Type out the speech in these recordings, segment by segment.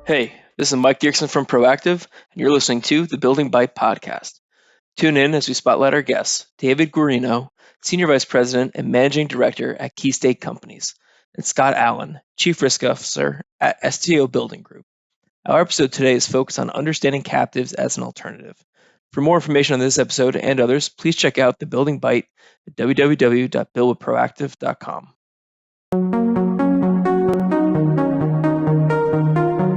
Hey, this is Mike Diercksen from Proactive, and you're listening to the Building Bite podcast. Tune in as we spotlight our guests, David Guerino, Senior Vice President and Managing Director at KeyState Companies, and Scott Allan, Chief Risk Officer at STO Building Group. Our episode today is focused on understanding captives as an alternative. For more information on this episode and others, please check out the Building Bite at www.buildwithproactive.com.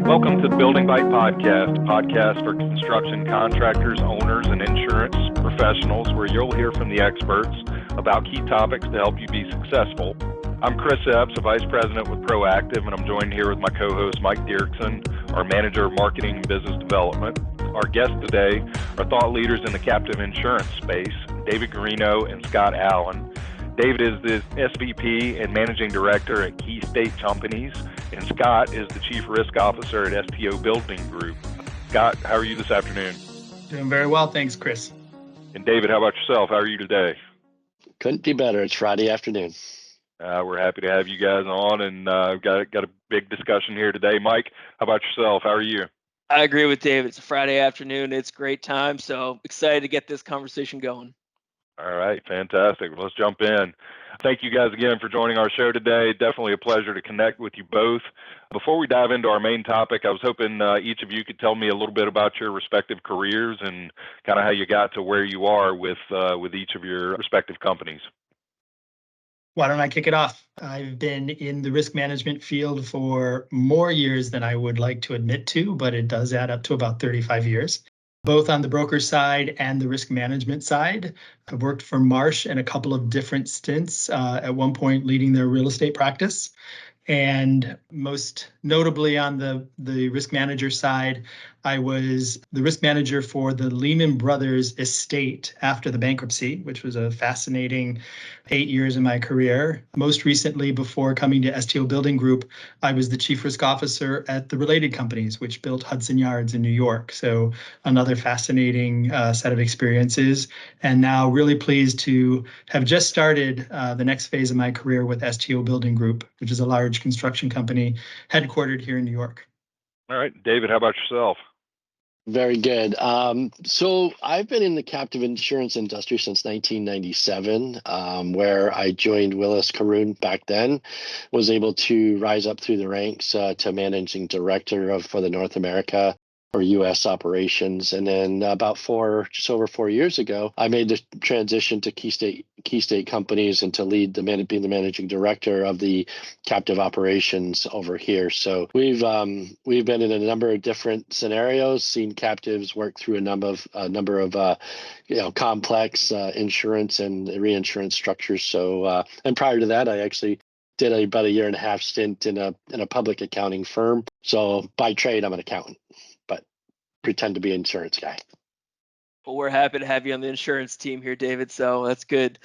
Welcome to the Building Bite podcast for construction contractors, owners, and insurance professionals, where you'll hear from the experts about key topics to help you be successful. I'm Chris Epps, a Vice President with Proactive, and I'm joined here with my co-host Mike Diercksen, our Manager of Marketing and Business Development. Our guests today are thought leaders in the captive insurance space, David Guerino and Scott Allan. David is the SVP and Managing Director at KeyState Companies, and Scott is the Chief Risk Officer at STO Building Group. Scott, how are you this afternoon? Doing very well, thanks, Chris. And David, how about yourself? How are you today? Couldn't be better. It's Friday afternoon. We're happy to have you guys on, and got a big discussion here today. Mike, how about yourself? How are you? I agree with David. It's a Friday afternoon. It's a great time, so excited to get this conversation going. All right, fantastic. Well, let's jump in. Thank you guys again for joining our show today. Definitely a pleasure to connect with you both. Before we dive into our main topic, I was hoping each of you could tell me a little bit about your respective careers and kind of how you got to where you are with each of your respective companies. Why don't I kick it off? I've been in the risk management field for more years than I would like to admit to, but it does add up to about 35 years. Both on the broker side and the risk management side. I've worked for Marsh in a couple of different stints, at one point leading their real estate practice. And most notably on the risk manager side, I was the risk manager for the Lehman Brothers estate after the bankruptcy, which was a fascinating 8 years in my career. Most recently, before coming to STO Building Group, I was the chief risk officer at the related companies, which built Hudson Yards in New York. So another fascinating set of experiences. And now really pleased to have just started the next phase of my career with STO Building Group, which is a large construction company headquartered here in New York. All right, David, how about yourself? Very good. So I've been in the captive insurance industry since 1997, where I joined Willis Caroon back then, was able to rise up through the ranks to managing director for the North America or U.S. operations. And then just over 4 years ago, I made the transition to KeyState Companies and to lead being the managing director of the captive operations over here. So we've been in a number of different scenarios, seen captives work through a number of complex insurance and reinsurance structures. So and prior to that, I actually did about a 1.5 year stint in a public accounting firm. So by trade, I'm an accountant, but pretend to be an insurance guy. Well, we're happy to have you on the insurance team here, David. So that's good.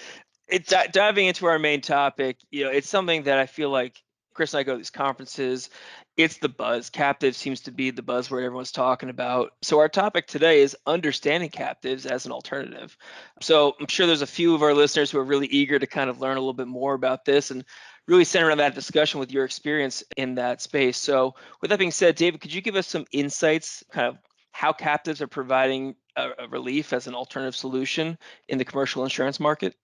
Diving into our main topic, it's something that I feel like Chris and I go to these conferences. It's the buzz. Captive seems to be the buzzword everyone's talking about. So our topic today is understanding captives as an alternative. So I'm sure there's a few of our listeners who are really eager to kind of learn a little bit more about this and really center around that discussion with your experience in that space. So with that being said, David, could you give us some insights, kind of how captives are providing a relief as an alternative solution in the commercial insurance market?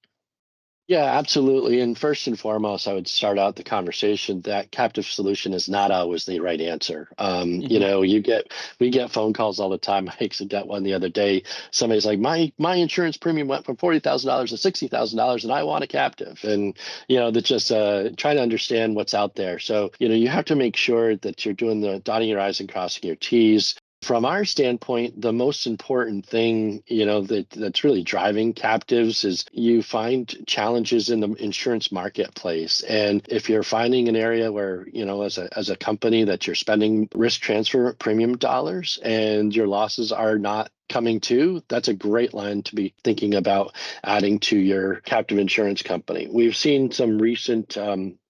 Yeah, absolutely. And first and foremost, I would start out the conversation that captive solution is not always the right answer. We get phone calls all the time. I actually got one the other day. Somebody's like, my insurance premium went from $40,000 to $60,000, and I want a captive. And that's just trying to understand what's out there. So you have to make sure that you're doing the dotting your I's and crossing your T's. From our standpoint, the most important thing, that's really driving captives is you find challenges in the insurance marketplace. And if you're finding an area where, as a company that you're spending risk transfer premium dollars and your losses are not coming to, that's a great line to be thinking about adding to your captive insurance company. We've seen some recent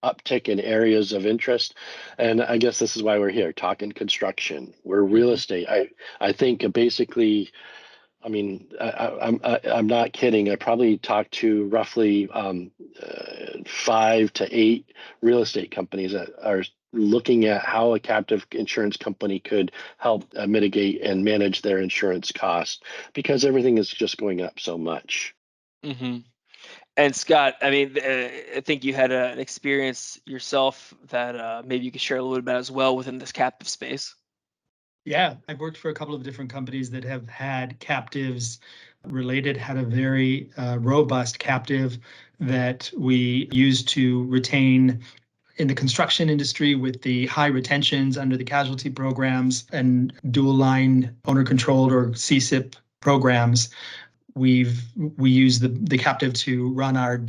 uptick in areas of interest, and I guess this is why we're here talking construction. We're real estate. I think basically, I'm not kidding. I probably talked to roughly 5 to 8 real estate companies that are looking at how a captive insurance company could help mitigate and manage their insurance costs, because everything is just going up so much. Mm-hmm. And Scott, I mean, I think you had an experience yourself that maybe you could share a little bit about as well within this captive space. Yeah, I've worked for a couple of different companies that have had captives related, had a very robust captive that we used to retain in the construction industry with the high retentions under the casualty programs and dual line owner controlled or CSIP programs. We use the captive to run our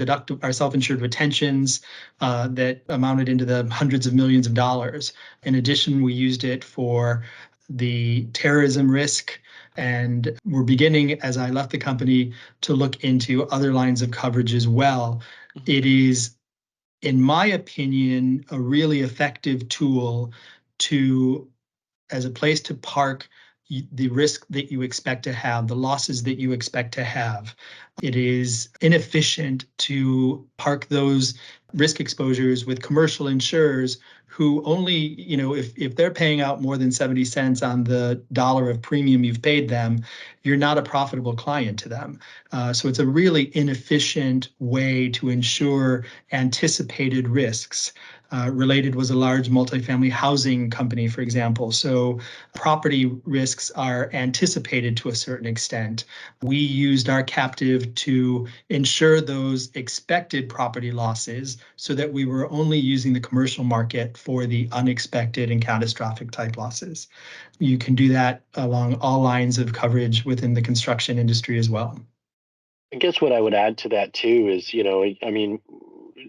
self-insured retentions that amounted into the hundreds of millions of dollars. In addition, we used it for the terrorism risk, and we're beginning, as I left the company, to look into other lines of coverage as well. It is, in my opinion, a really effective tool as a place to park the risk that you expect to have, the losses that you expect to have. It is inefficient to park those risk exposures with commercial insurers who only, if they're paying out more than 70 cents on the dollar of premium you've paid them, you're not a profitable client to them. So it's a really inefficient way to ensure anticipated risks. Related was a large multifamily housing company, for example. So property risks are anticipated to a certain extent. We used our captive to ensure those expected property losses so that we were only using the commercial market for the unexpected and catastrophic type losses. You can do that along all lines of coverage within the construction industry as well. I guess what I would add to that too is,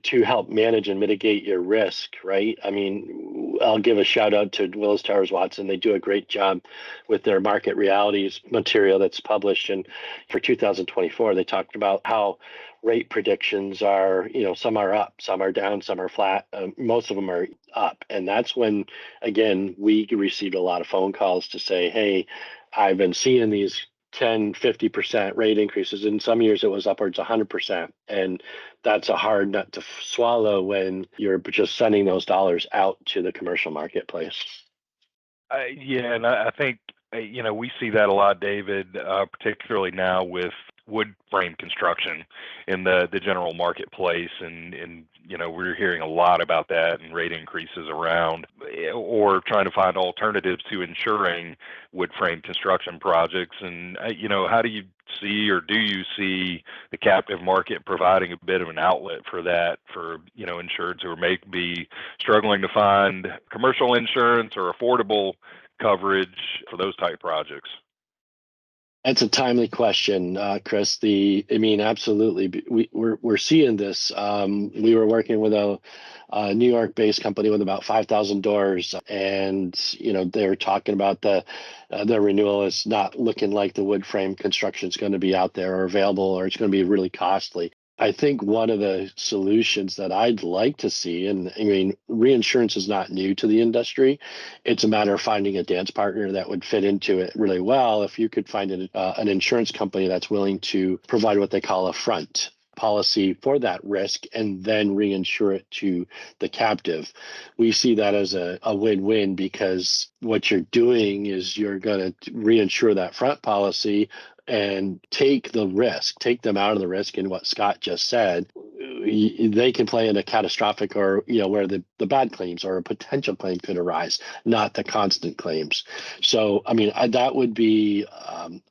to help manage and mitigate your risk, right? I mean, I'll give a shout out to Willis Towers Watson. They do a great job with their market realities material that's published. And for 2024, they talked about how rate predictions are, some are up, some are down, some are flat. Most of them are up. And that's when, again, we received a lot of phone calls to say, hey, I've been seeing these 10, 50% rate increases. In some years, it was upwards 100%. And that's a hard nut to swallow when you're just sending those dollars out to the commercial marketplace. Yeah, and I think, we see that a lot, David, particularly now with wood frame construction in the general marketplace. And we're hearing a lot about that and rate increases around, or trying to find alternatives to insuring wood frame construction projects. And, how do you see, or do you see the captive market providing a bit of an outlet for that, for, insureds who may be struggling to find commercial insurance or affordable coverage for those type projects? That's a timely question, Chris. Absolutely. We're seeing this. We were working with a New York-based company with about 5,000 doors, and they were talking about their renewal is not looking like the wood frame construction is going to be out there or available, or it's going to be really costly. I think one of the solutions that I'd like to see, and reinsurance is not new to the industry. It's a matter of finding a dance partner that would fit into it really well. If you could find an insurance company that's willing to provide what they call a front policy for that risk and then reinsure it to the captive, we see that as a win-win, because what you're doing is you're going to reinsure that front policy and take the risk, take them out of the risk. And what Scott just said, they can play in a catastrophic, or where the bad claims or a potential claim could arise, not the constant claims. So that would be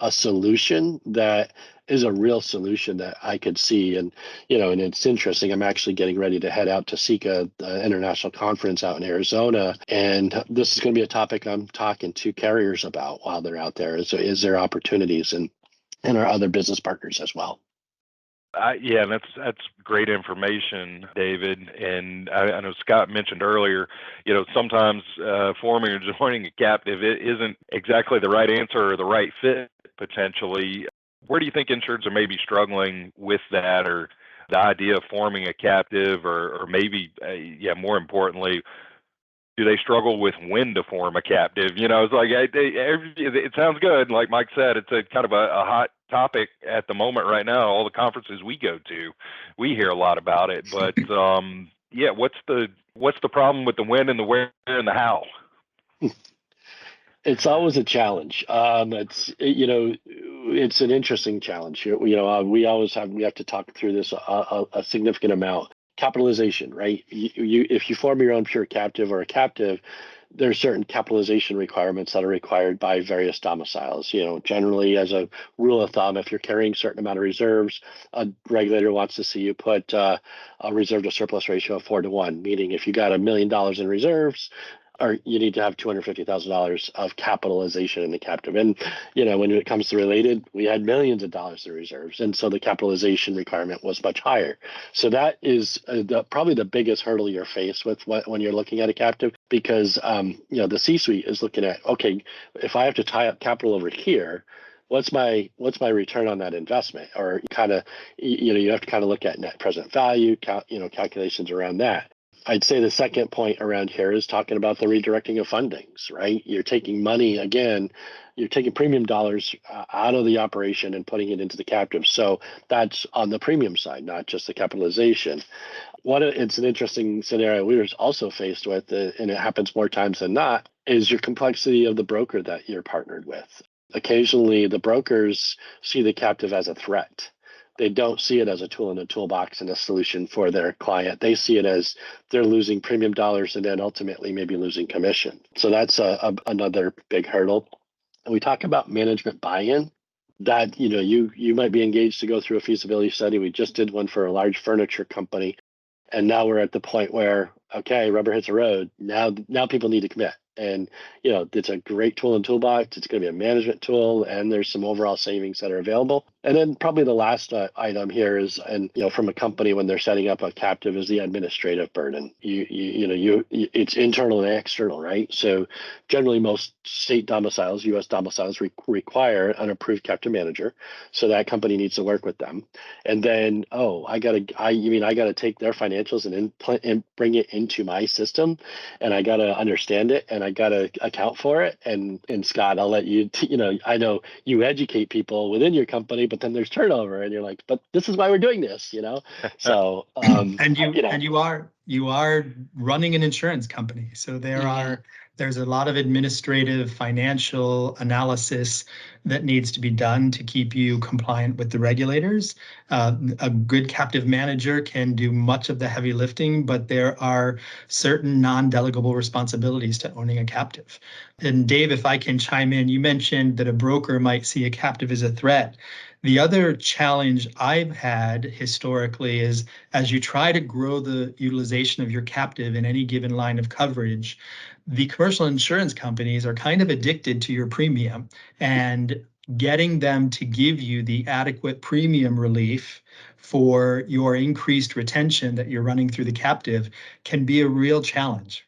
a solution that is a real solution that I could see. And and it's interesting, I'm actually getting ready to head out to SECA, the international conference out in Arizona, and this is going to be a topic I'm talking to carriers about while they're out there. Is there opportunities, and our other business partners as well. Yeah, that's great information, David. And I know Scott mentioned earlier, sometimes forming or joining a captive, it isn't exactly the right answer or the right fit potentially. Where do you think insureds are maybe struggling with that, or the idea of forming a captive, or maybe, more importantly, do they struggle with when to form a captive? It's like it sounds good. Like Mike said, it's a kind of a hot topic at the moment right now. All the conferences we go to, we hear a lot about it. But Yeah, what's the problem with the when and the where and the how? It's always a challenge. It's an interesting challenge. We have to talk through this a significant amount. Capitalization, right? If you form your own pure captive or a captive, there are certain capitalization requirements that are required by various domiciles. Generally, as a rule of thumb, if you're carrying a certain amount of reserves, a regulator wants to see you put a reserve to surplus ratio of 4-to-1, meaning if you got $1 million in reserves, or you need to have $250,000 of capitalization in the captive. And, when it comes to related, we had millions of dollars in reserves. And so the capitalization requirement was much higher. So that is probably the biggest hurdle you're faced with when you're looking at a captive, because, the C-suite is looking at, okay, if I have to tie up capital over here, what's my return on that investment? Or you have to kind of look at net present value, calculations around that. I'd say the second point around here is talking about the redirecting of fundings, right? You're taking money, again, you're taking premium dollars out of the operation and putting it into the captive. So that's on the premium side, not just the capitalization. It's an interesting scenario we were also faced with, and it happens more times than not, is your complexity of the broker that you're partnered with. Occasionally, the brokers see the captive as a threat. They don't see it as a tool in the toolbox and a solution for their client. They see it as they're losing premium dollars and then ultimately maybe losing commission. So that's another big hurdle. And we talk about management buy-in. That you might be engaged to go through a feasibility study. We just did one for a large furniture company, and now we're at the point where, okay, rubber hits the road. Now people need to commit. And, it's a great tool in toolbox. It's going to be a management tool, and there's some overall savings that are available. And then probably the last item here is, from a company when they're setting up a captive, is the administrative burden. It's internal and external, right? So generally most state domiciles, U.S. domiciles require an approved captive manager. So that company needs to work with them. And then, I got to take their financials and bring it into my system, and I got to understand it, and I got to account for it. And Scott, I'll let you, I know you educate people within your company, but then there's turnover, and you're like, but this is why we're doing this, So, and you are running an insurance company. So there's a lot of administrative financial analysis that needs to be done to keep you compliant with the regulators. A good captive manager can do much of the heavy lifting, but there are certain non-delegable responsibilities to owning a captive. And Dave, if I can chime in, you mentioned that a broker might see a captive as a threat. The other challenge I've had historically is, as you try to grow the utilization of your captive in any given line of coverage, the commercial insurance companies are kind of addicted to your premium, and getting them to give you the adequate premium relief for your increased retention that you're running through the captive can be a real challenge.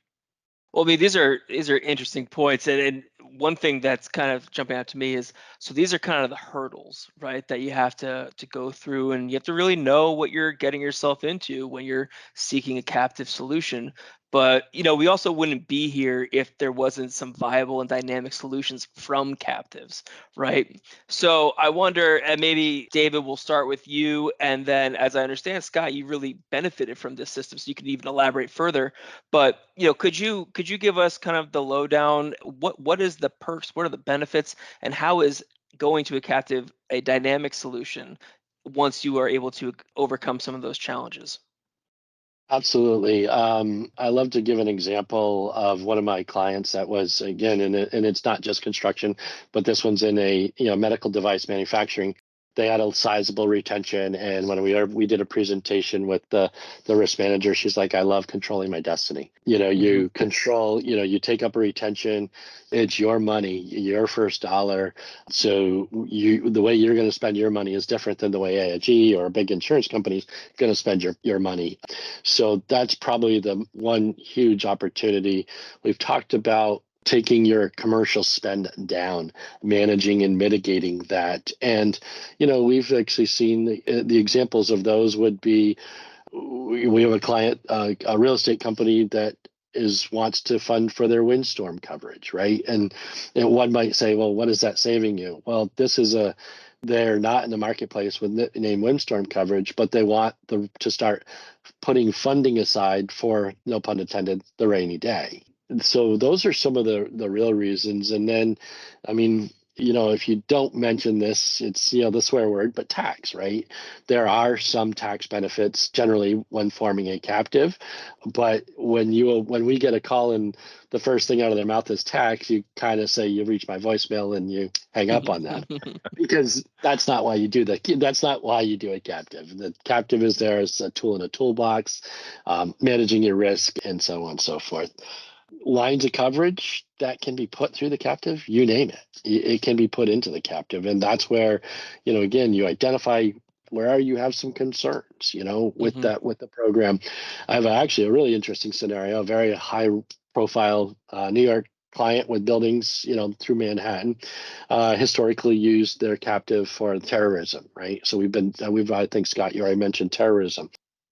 Well, I mean, these are interesting points, and one thing that's kind of jumping out to me is, so these are kind of the hurdles, right, that you have to go through, and you have to really know what you're getting yourself into when you're seeking a captive solution. But we also wouldn't be here if there wasn't some viable and dynamic solutions from captives, right? So I wonder, and maybe David, we'll start with you, and then, as I understand, Scott, you really benefited from this system, so you can even elaborate further. But could you give us kind of the lowdown? What is the perks? What are the benefits? And how is going to a captive a dynamic solution once you are able to overcome some of those challenges? Absolutely. I love to give an example of one of my clients that was, again, and it's not just construction, but this one's in a medical device manufacturing. They had a sizable retention, and when we did a presentation with the risk manager, she's like, I love controlling my destiny. You control, you take up a retention, it's your money, your first dollar. So the way you're going to spend your money is different than the way AIG or a big insurance company is going to spend your money. So that's probably the one huge opportunity. We've talked about taking your commercial spend down, managing and mitigating that. And, we've actually seen the examples of those would be, we have a client, a real estate company that wants to fund for their windstorm coverage, right? And one might say, well, what is that saving you? Well, this is They're not in the marketplace with named windstorm coverage, but they want to start putting funding aside for, no pun intended, the rainy day. And so those are some of the real reasons. And then, I mean, if you don't mention this, it's, the swear word, but tax, right? There are some tax benefits generally when forming a captive, but when we get a call and the first thing out of their mouth is tax, you kind of say, you've reached my voicemail, and you hang up on them because that's not why you do that. That's not why you do a captive. The captive is there as a tool in a toolbox, managing your risk and so on and so forth. Lines of coverage that can be put through the captive, you name it can be put into the captive. And that's where, again, you identify where you have some concerns, with the program. I have actually a really interesting scenario, a very high profile New York client with buildings, through Manhattan, historically used their captive for terrorism, right? So I think, Scott, you already mentioned terrorism.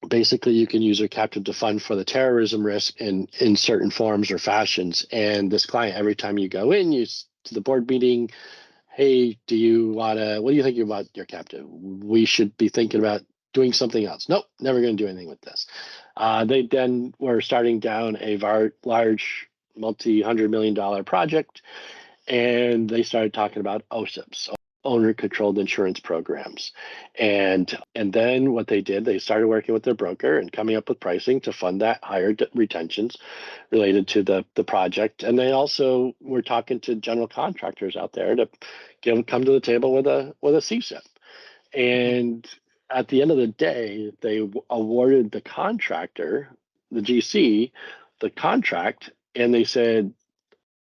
Basically, you can use your captive to fund for the terrorism risk in certain forms or fashions. And this client, every time you go in, to the board meeting, hey, what do you think about your captive? We should be thinking about doing something else. Nope, never going to do anything with this. They then were starting down a large multi-$100 million project, and they started talking about OSIPs, owner-controlled insurance programs. And then what they did, they started working with their broker and coming up with pricing to fund that higher retentions related to the project. And they also were talking to general contractors out there to come to the table with a CSIP. And at the end of the day, they awarded the contractor, the GC, the contract, and they said,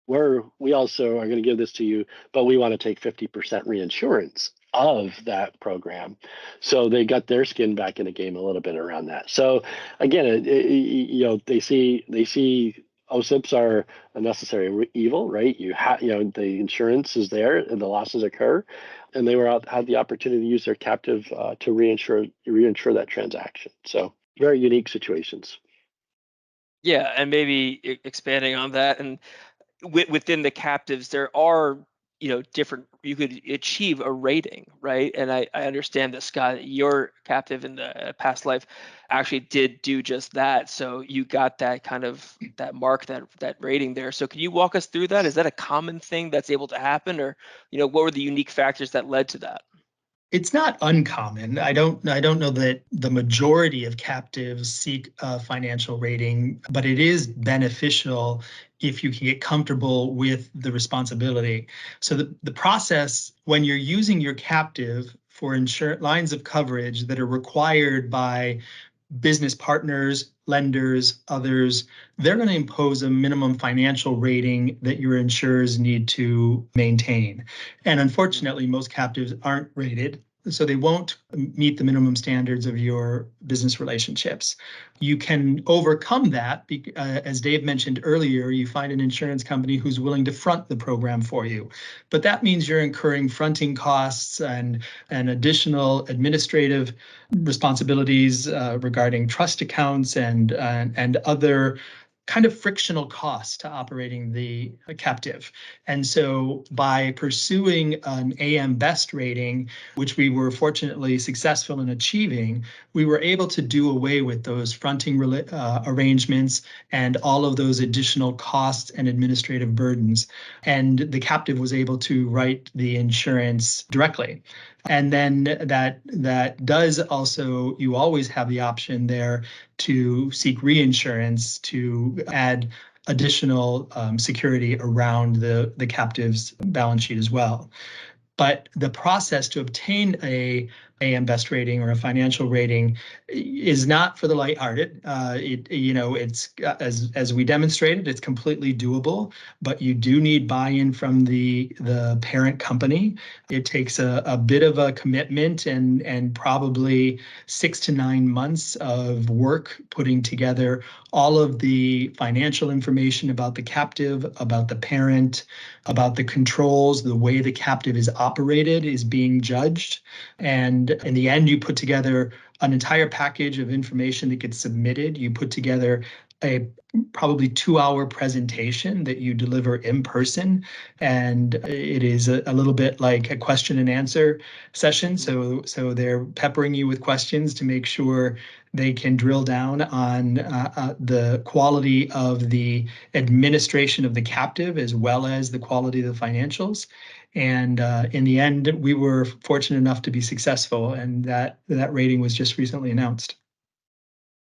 we also are going to give this to you, but we want to take 50% reinsurance of that program. So they got their skin back in the game a little bit around that. So again, they see OSIPs are a necessary evil, right? The insurance is there and the losses occur, and they had the opportunity to use their captive to reinsure that transaction. So very unique situations. Yeah, and maybe expanding on that, and within the captives, there are different. You could achieve a rating, right? And I understand that, Scott, your captive in the past life actually did do just that. So you got that kind of that mark, that rating there. So can you walk us through that? Is that a common thing that's able to happen, or what were the unique factors that led to that? It's not uncommon. I don't know that the majority of captives seek a financial rating, but it is beneficial if you can get comfortable with the responsibility. So the process when you're using your captive for lines of coverage that are required by business partners, lenders, others, they're going to impose a minimum financial rating that your insurers need to maintain. And unfortunately, most captives aren't rated, so they won't meet the minimum standards of your business relationships. You can overcome that, as Dave mentioned earlier, you find an insurance company who's willing to front the program for you. But that means you're incurring fronting costs and additional administrative responsibilities regarding trust accounts and other kind of frictional costs to operating the captive. And so by pursuing an AM Best rating, which we were fortunately successful in achieving, we were able to do away with those fronting arrangements and all of those additional costs and administrative burdens. And the captive was able to write the insurance directly. And then that does also, you always have the option there to seek reinsurance to add additional security around the captive's balance sheet as well. But the process to obtain a AM Best rating or a financial rating is not for the lighthearted. It's as we demonstrated, it's completely doable, but you do need buy-in from the parent company. It takes a bit of a commitment and probably 6 to 9 months of work putting together all of the financial information about the captive, about the parent, about the controls, the way the captive is operated is being judged. And in the end, you put together an entire package of information that gets submitted. You put together a probably 2-hour presentation that you deliver in person. And it is a little bit like a question and answer session. So they're peppering you with questions to make sure they can drill down on the quality of the administration of the captive as well as the quality of the financials. And in the end, we were fortunate enough to be successful, and that rating was just recently announced.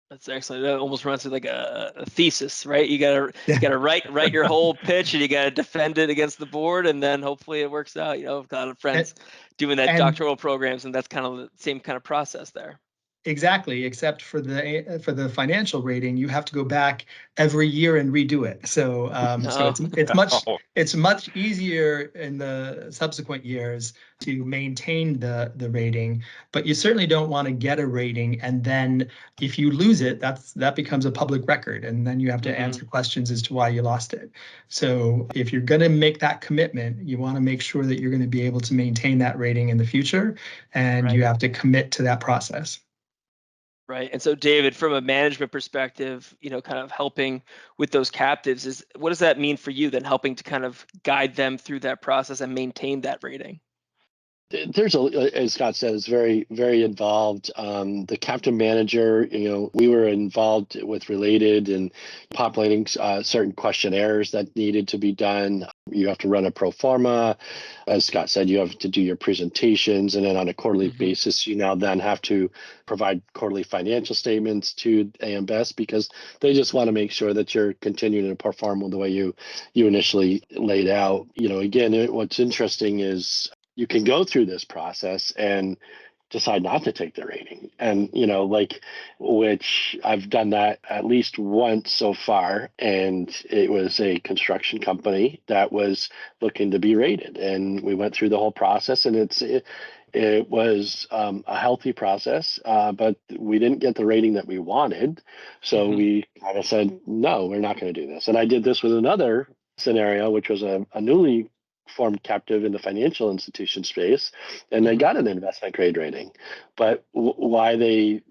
That's excellent. That almost runs to like a thesis, right? You gotta write your whole pitch, and you gotta defend it against the board, and then hopefully it works out. I've got a lot of friends doing that doctoral programs, and that's kind of the same kind of process there. Exactly, except for the financial rating, you have to go back every year and redo it. So it's much easier in the subsequent years to maintain the rating, but you certainly don't want to get a rating and then if you lose it, that becomes a public record, and then you have to answer questions as to why you lost it. So if you're going to make that commitment, you want to make sure that you're going to be able to maintain that rating in the future, and you have to commit to that process. Right. And so, David, from a management perspective, kind of helping with those captives, what does that mean for you then, helping to kind of guide them through that process and maintain that rating? There's as Scott said, it's very, very involved. The captain manager, we were involved with Related and populating certain questionnaires that needed to be done. You have to run a pro forma. As Scott said, you have to do your presentations, and then on a quarterly basis, you now then have to provide quarterly financial statements to AM Best because they just want to make sure that you're continuing to perform the way you initially laid out. Again, what's interesting is you can go through this process and decide not to take the rating. And, which I've done that at least once so far. And it was a construction company that was looking to be rated. And we went through the whole process, and it was a healthy process, but we didn't get the rating that we wanted. So we kind of said, no, we're not going to do this. And I did this with another scenario, which was a newly formed captive in the financial institution space, and they got an investment grade rating. But why they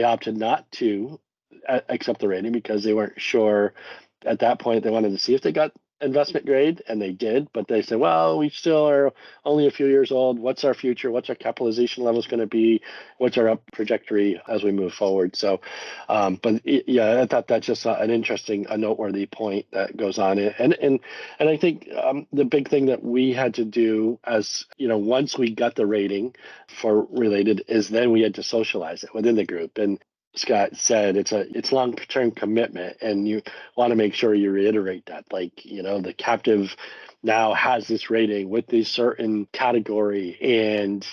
opted not to accept the rating, because they weren't sure at that point. They wanted to see if they got investment grade, and they did, but they said, well, we still are only a few years old. What's our future? What's our capitalization levels going to be? What's our up trajectory as we move forward? So, I thought that's just a noteworthy point that goes on. And I think the big thing that we had to do, as once we got the rating for Related, is then we had to socialize it within the group. And Scott said it's long-term commitment, and you want to make sure you reiterate that. The captive now has this rating with this certain category, and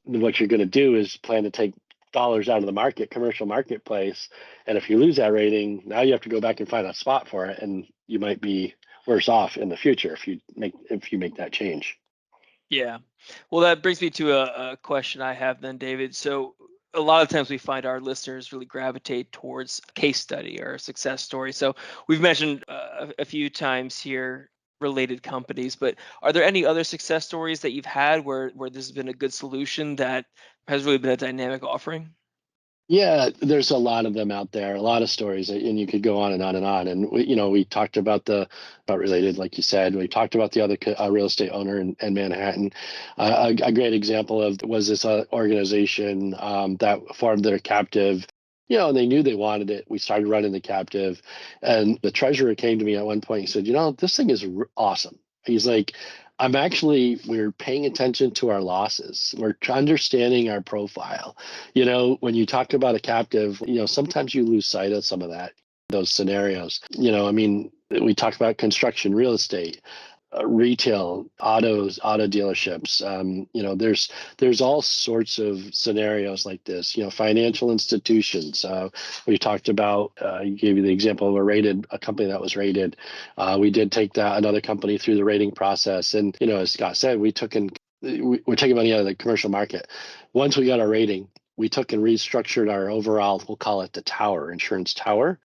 what you're going to do is plan to take dollars out of the commercial marketplace. And if you lose that rating, now you have to go back and find a spot for it, and you might be worse off in the future if you make that change. Yeah. Well, that brings me to a question I have then, David. So a lot of times we find our listeners really gravitate towards a case study or a success story. So we've mentioned a few times here Related companies, but are there any other success stories that you've had where this has been a good solution that has really been a dynamic offering? Yeah, there's a lot of them out there, a lot of stories, and you could go on and on and on. And we talked about Related, like you said. We talked about the other real estate owner in Manhattan. A great example of was this organization that formed their captive. And they knew they wanted it. We started running the captive, and the treasurer came to me at one point. He said, this thing is awesome. He's like, we're paying attention to our losses. We're understanding our profile. When you talk about a captive, sometimes you lose sight of some of those scenarios. We talked about construction, real estate, retail, auto dealerships. There's all sorts of scenarios like this. Financial institutions. We talked about. You gave you the example of a company that was rated. We did take another company through the rating process, and as Scott said, we're taking money out of the commercial market. Once we got our rating, we took and restructured our overall, we'll call it the insurance tower.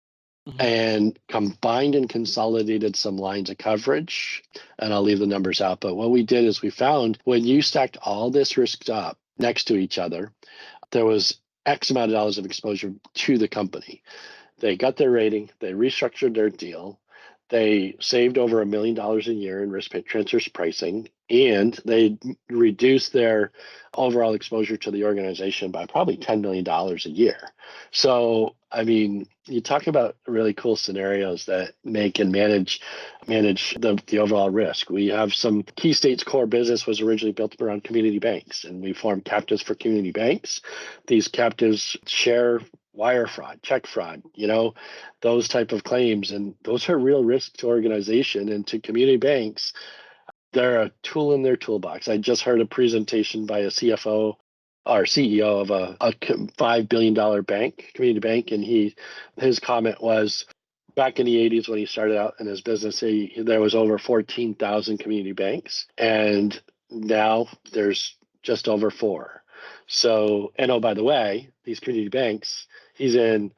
And combined and consolidated some lines of coverage, and I'll leave the numbers out. But what we did is we found when you stacked all this risk up next to each other, there was X amount of dollars of exposure to the company. They got their rating, they restructured their deal, they saved over $1 million a year in risk transfers pricing, and they reduced their overall exposure to the organization by probably $10 million a year. So, I mean, you talk about really cool scenarios that can manage the overall risk. We have some KeyState's core business was originally built around community banks, and we formed captives for community banks. These captives share wire fraud, check fraud, those type of claims. And those are real risks to organization and to community banks. They're a tool in their toolbox. I just heard a presentation by a CFO or CEO of a $5 billion bank, community bank. And his comment was, back in the 80s when he started out in his business, there was over 14,000 community banks. And now there's just over 4. So, and oh, by the way, these community banks, he's in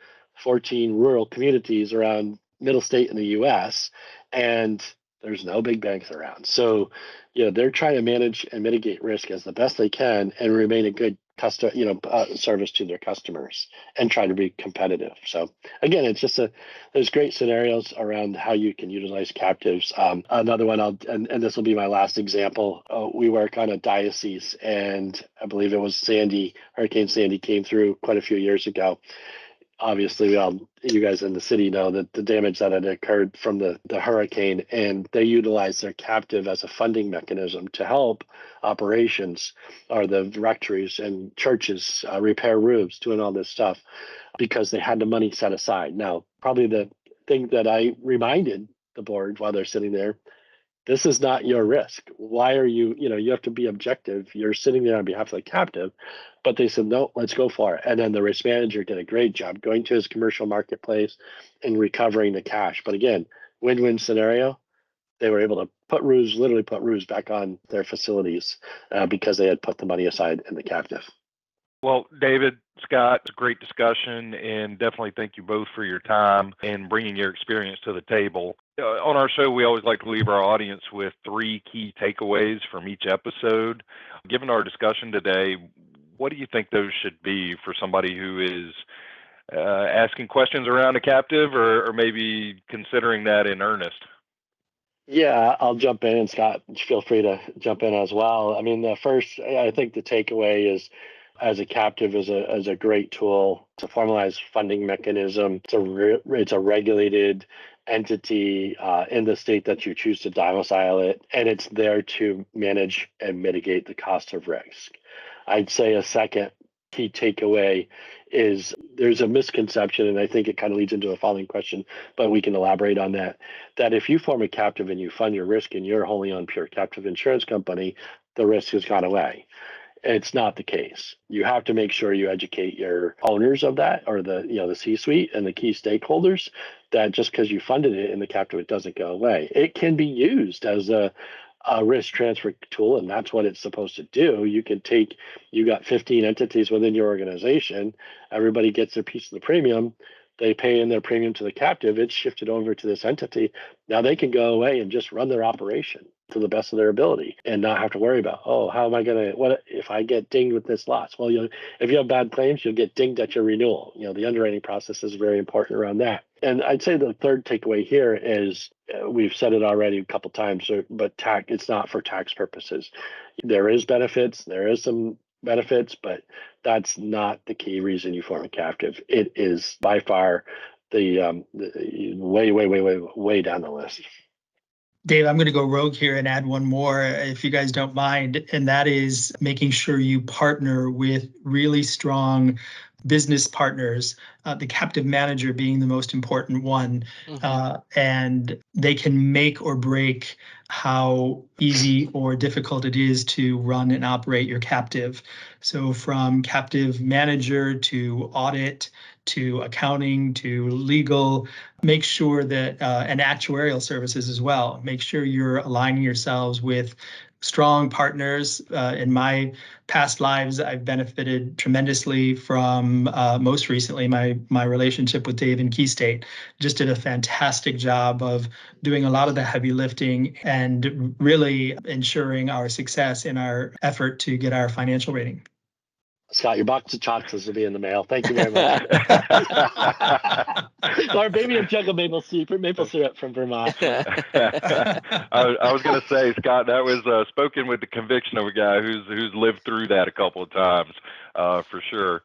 14 rural communities around middle state in the US, and there's no big banks around. So, they're trying to manage and mitigate risk as the best they can and remain a good service to their customers and try to be competitive. So again, it's just there's great scenarios around how you can utilize captives. Another one, and this will be my last example. We work on a diocese, and I believe it was Hurricane Sandy came through quite a few years ago. Obviously, you guys in the city know that the damage that had occurred from the hurricane, and they utilized their captive as a funding mechanism to help operations or the rectories and churches repair roofs, doing all this stuff because they had the money set aside. Now, probably the thing that I reminded the board while they're sitting there, this is not your risk. Why are you have to be objective. You're sitting there on behalf of the captive. But they said, no, let's go for it. And then the risk manager did a great job going to his commercial marketplace and recovering the cash. But again, win-win scenario. They were able to literally put roofs back on their facilities because they had put the money aside in the captive. Well, David, Scott, it's a great discussion, and definitely thank you both for your time and bringing your experience to the table. On our show, we always like to leave our audience with 3 key takeaways from each episode. Given our discussion today, what do you think those should be for somebody who is asking questions around a captive or maybe considering that in earnest? Yeah, I'll jump in, and Scott, feel free to jump in as well. I mean, I think the takeaway is, as a captive is a great tool. It's a formalized funding mechanism. It's a regulated entity in the state that you choose to domicile it, and it's there to manage and mitigate the cost of risk. I'd say a second key takeaway is there's a misconception, and I think it kind of leads into a following question, but we can elaborate on that if you form a captive and you fund your risk and you're wholly owned pure captive insurance company, the risk has gone away. It's not the case. You have to make sure you educate your owners of that, or the C-suite and the key stakeholders, that just because you funded it in the captive, it doesn't go away. It can be used as a risk transfer tool, and that's what it's supposed to do. You got 15 entities within your organization. Everybody gets their piece of the premium. They pay in their premium to the captive. It's shifted over to this entity. Now they can go away and just run their operation to the best of their ability and not have to worry about, how am I going to, what if I get dinged with this loss? Well, if you have bad claims, you'll get dinged at your renewal. The underwriting process is very important around that. And I'd say the third takeaway here is, we've said it already a couple times, but it's not for tax purposes. There is some benefits, but that's not the key reason you form a captive. It is by far the way down the list. Dave, I'm going to go rogue here and add one more, if you guys don't mind, and that is making sure you partner with really strong business partners, the captive manager being the most important one. And they can make or break how easy or difficult it is to run and operate your captive. So from captive manager to audit to accounting to legal, make sure that, and actuarial services as well, make sure you're aligning yourselves with strong partners. In my past lives, I've benefited tremendously from, most recently, my relationship with Dave and KeyState. Just did a fantastic job of doing a lot of the heavy lifting and really ensuring our success in our effort to get our financial rating. Scott, your box of chocolates will be in the mail. Thank you very much. Or maybe a jug of maple syrup from Vermont. I was going to say, Scott, that was spoken with the conviction of a guy who's lived through that a couple of times, for sure.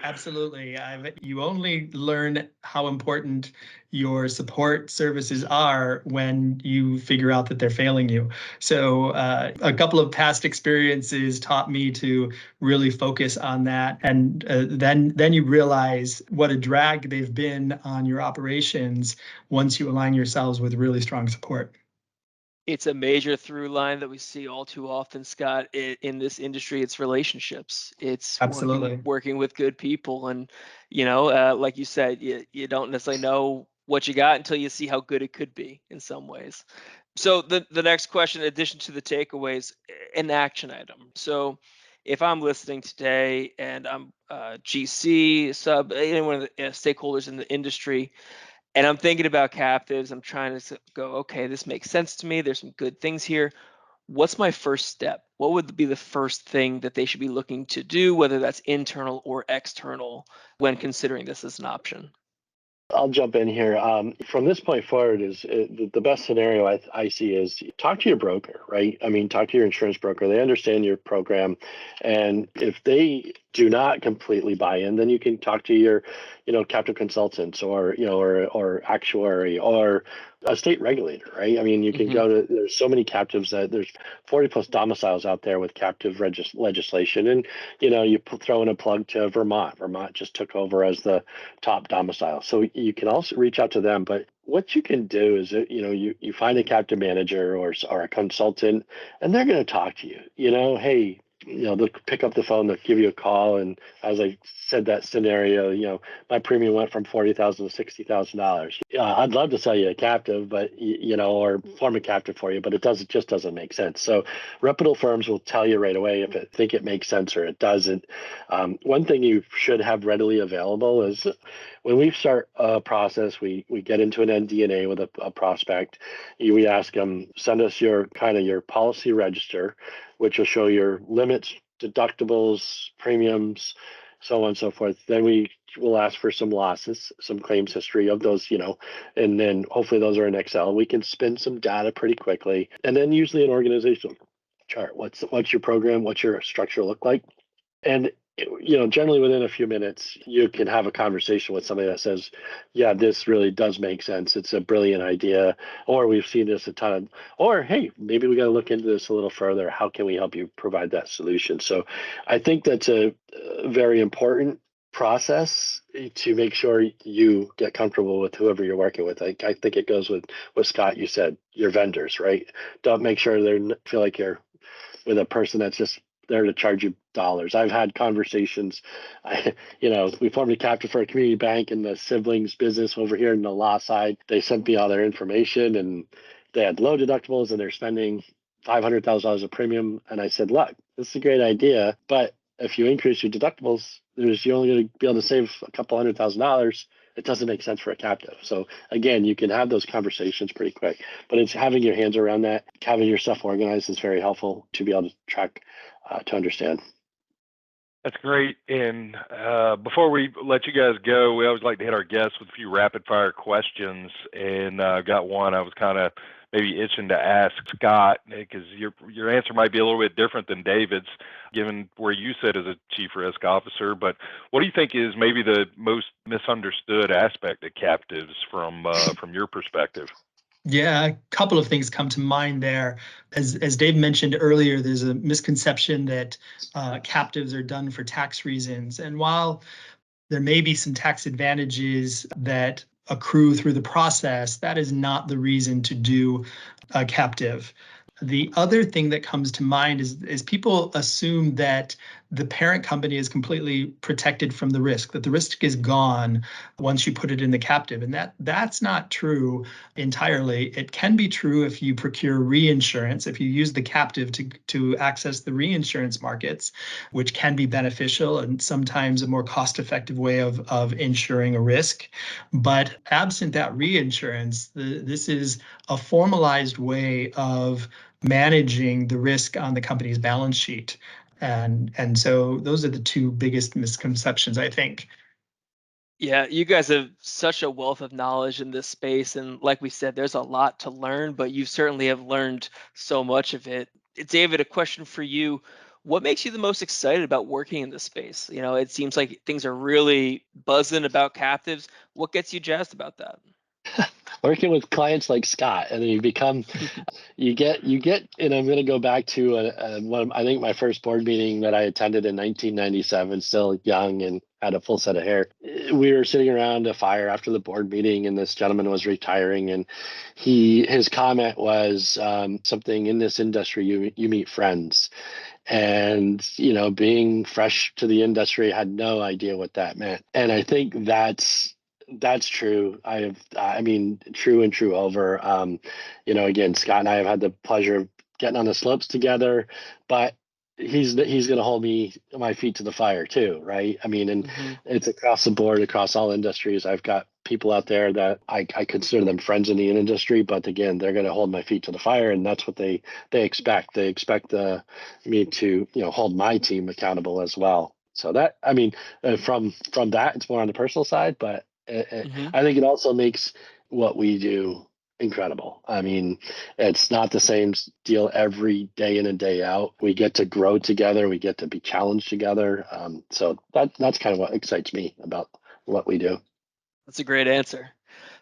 Absolutely. You only learn how important your support services are when you figure out that they're failing you. So a couple of past experiences taught me to really focus on that. And then you realize what a drag they've been on your operations once you align yourselves with really strong support. It's a major through line that we see all too often, Scott, in this industry. It's relationships. It's Absolutely working with good people. And, like you said, you don't necessarily know what you got until you see how good it could be in some ways. So the next question, in addition to the takeaways, an action item. So if I'm listening today and I'm GC, sub, anyone of the stakeholders in the industry, and I'm thinking about captives, I'm trying to go, okay, this makes sense to me. There's some good things here. What's my first step? What would be the first thing that they should be looking to do, whether that's internal or external, when considering this as an option? I'll jump in here. From this point forward, the best scenario I see is talk to your broker, right? I mean, talk to your insurance broker. They understand your program, and if they do not completely buy in, then you can talk to your, captive consultants or actuary or a state regulator, right? I mean, you can go to. There's so many captives that there's 40 plus domiciles out there with captive legislation, and you throw in a plug to Vermont. Vermont just took over as the top domicile, so you can also reach out to them. But what you can do is, you find a captive manager or a consultant, and they're going to talk to you. Hey, they'll pick up the phone, they'll give you a call, and as I said, that scenario, my premium went from $40,000 to $60,000. I'd love to sell you a captive, but or form a captive for you, but it just doesn't make sense. So reputable firms will tell you right away if it think it makes sense or it doesn't. One thing you should have readily available is when we start a process, we get into an NDA with a prospect. We ask them, send us your policy register, which will show your limits, deductibles, premiums, so on and so forth. Then we will ask for some losses, some claims history of those, and then hopefully those are in Excel. We can spin some data pretty quickly. And then usually an organizational chart. What's your program? What's your structure look like? And generally within a few minutes, you can have a conversation with somebody that says, yeah, this really does make sense. It's a brilliant idea. Or we've seen this a ton. Or, hey, maybe we got to look into this a little further. How can we help you provide that solution? So I think that's a very important process to make sure you get comfortable with whoever you're working with. I think it goes with what Scott, you said, your vendors, right? Don't make sure they feel like you're with a person that's just there to charge you dollars. I've had conversations, we formed a captive for a community bank in the siblings business over here in the law side. They sent me all their information and they had low deductibles and they're spending $500,000 of premium. And I said, look, this is a great idea, but if you increase your deductibles, you're only going to be able to save a couple $100,000. It doesn't make sense for a captive. So again, you can have those conversations pretty quick, but it's having your hands around that, having your stuff organized is very helpful to be able to track, to understand. That's great. And before we let you guys go, we always like to hit our guests with a few rapid fire questions. And I've got one I was kind of maybe itching to ask Scott, because your answer might be a little bit different than David's, given where you sit as a chief risk officer. But what do you think is maybe the most misunderstood aspect of captives from your perspective? Yeah, a couple of things come to mind there. As Dave mentioned earlier, there's a misconception that captives are done for tax reasons. And while there may be some tax advantages that accrue through the process, that is not the reason to do a captive. The other thing that comes to mind is people assume that the parent company is completely protected from the risk, that the risk is gone once you put it in the captive. And that's not true entirely. It can be true if you procure reinsurance, if you use the captive to access the reinsurance markets, which can be beneficial and sometimes a more cost-effective way of insuring a risk. But absent that reinsurance, this is a formalized way of managing the risk on the company's balance sheet. And so those are the two biggest misconceptions, I think. Yeah, you guys have such a wealth of knowledge in this space. And like we said, there's a lot to learn, but you certainly have learned so much of it. David, a question for you. What makes you the most excited about working in this space? It seems like things are really buzzing about captives. What gets you jazzed about that? Working with clients like Scott, and then you get, and I'm going to go back to I think my first board meeting that I attended in 1997, still young and had a full set of hair. We were sitting around a fire after the board meeting, and this gentleman was retiring, and his comment was something, in this industry, you meet friends. And, being fresh to the industry, I had no idea what that meant. And I think that's true. True and true over. Again, Scott and I have had the pleasure of getting on the slopes together, but he's going to hold my feet to the fire too, right? And it's across the board, across all industries. I've got people out there that I consider them friends in the industry, but again, they're going to hold my feet to the fire, and that's what they expect. They expect me to hold my team accountable as well. So that from that, it's more on the personal side, but I think it also makes what we do incredible. It's not the same deal every day in and day out. We get to grow together. We get to be challenged together. So that's kind of what excites me about what we do. That's a great answer.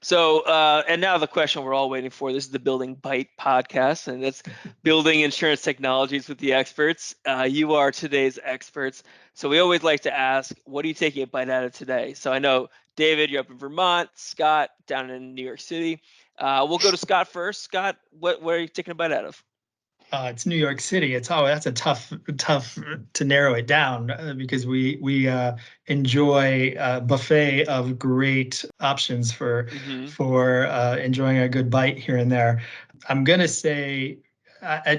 So, and now the question we're all waiting for. This is the Building Bite podcast, and it's building insurance technologies with the experts. You are today's experts. So we always like to ask, what are you taking a bite out of today? So I know, David, you're up in Vermont. Scott, down in New York City. We'll go to Scott first. Scott, what are you taking a bite out of? It's New York City. That's a tough to narrow it down because we enjoy a buffet of great options for enjoying a good bite here and there. I'm gonna say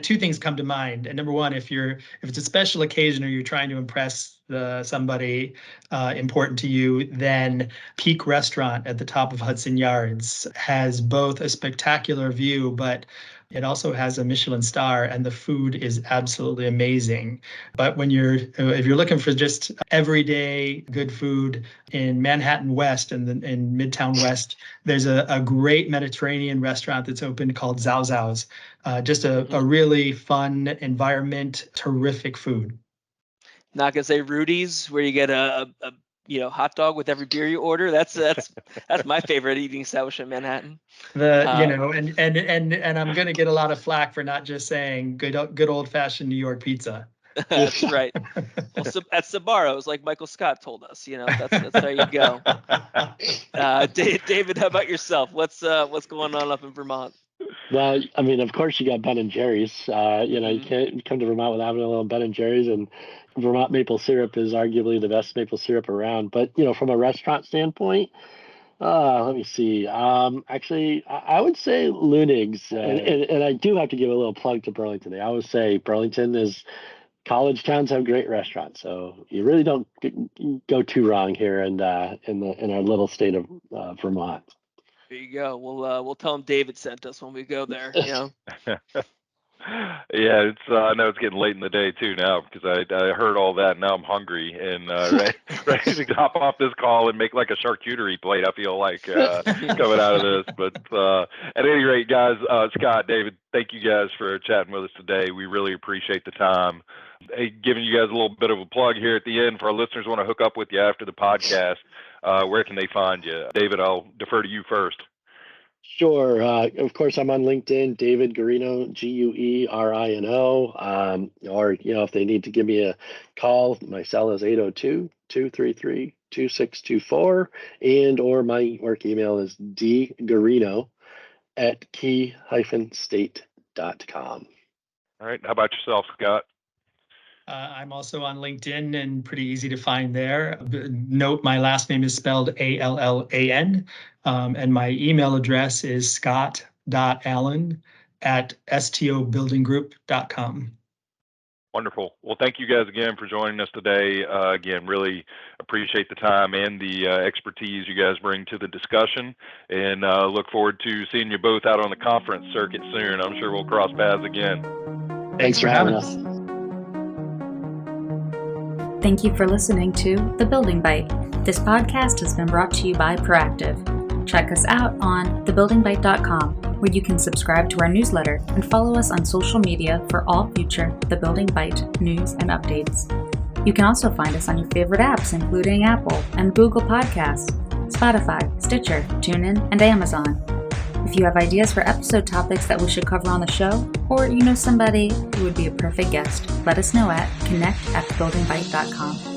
two things come to mind. And number one, if it's a special occasion or you're trying to impress somebody important to you, then Peak Restaurant at the top of Hudson Yards has both a spectacular view, but it also has a Michelin star, and the food is absolutely amazing. But if you're looking for just everyday good food in Manhattan West and in Midtown West, there's a great Mediterranean restaurant that's open called Zao Zao's. Just a really fun environment, terrific food. Not gonna say Rudy's, where you get a hot dog with every beer you order. That's my favorite eating establishment in Manhattan. And I'm gonna get a lot of flack for not just saying good old fashioned New York pizza. That's right. Well, at Sbarro's, like Michael Scott told us, that's how you go. David, how about yourself? What's going on up in Vermont? Well, of course you got Ben and Jerry's. You can't come to Vermont without having a little Ben and Jerry's, and Vermont maple syrup is arguably the best maple syrup around. But from a restaurant standpoint, let me see. Actually, I would say Lunig's, and I do have to give a little plug to Burlington. I always say Burlington college towns have great restaurants, so you really don't go too wrong here in our little state of Vermont. There you go. We'll tell them David sent us when we go there. Yeah, I know it's getting late in the day too now because I heard all that. And now I'm hungry and ready to hop off this call and make like a charcuterie plate. I feel like coming out of this. But at any rate, guys, Scott, David, thank you guys for chatting with us today. We really appreciate the time. Hey, giving you guys a little bit of a plug here at the end for our listeners who want to hook up with you after the podcast. Where can they find you? David, I'll defer to you first. Sure. Of course, I'm on LinkedIn, David Guerino, Guerino. Or, if they need to give me a call, my cell is 802-233-2624. Or my work email is dguerino@key-state.com. All right. How about yourself, Scott? I'm also on LinkedIn and pretty easy to find there. Note my last name is spelled Allan, and my email address is scott.allan@stobuildinggroup.com. Wonderful. Well, thank you guys again for joining us today. Again, really appreciate the time and the expertise you guys bring to the discussion, and look forward to seeing you both out on the conference circuit soon. I'm sure we'll cross paths again. Thanks for having us. Thank you for listening to The Building Bite. This podcast has been brought to you by Proactive. Check us out on thebuildingbite.com, where you can subscribe to our newsletter and follow us on social media for all future The Building Bite news and updates. You can also find us on your favorite apps, including Apple and Google Podcasts, Spotify, Stitcher, TuneIn, and Amazon. If you have ideas for episode topics that we should cover on the show, or you know somebody who would be a perfect guest, let us know at connect@thebuildingbite.com.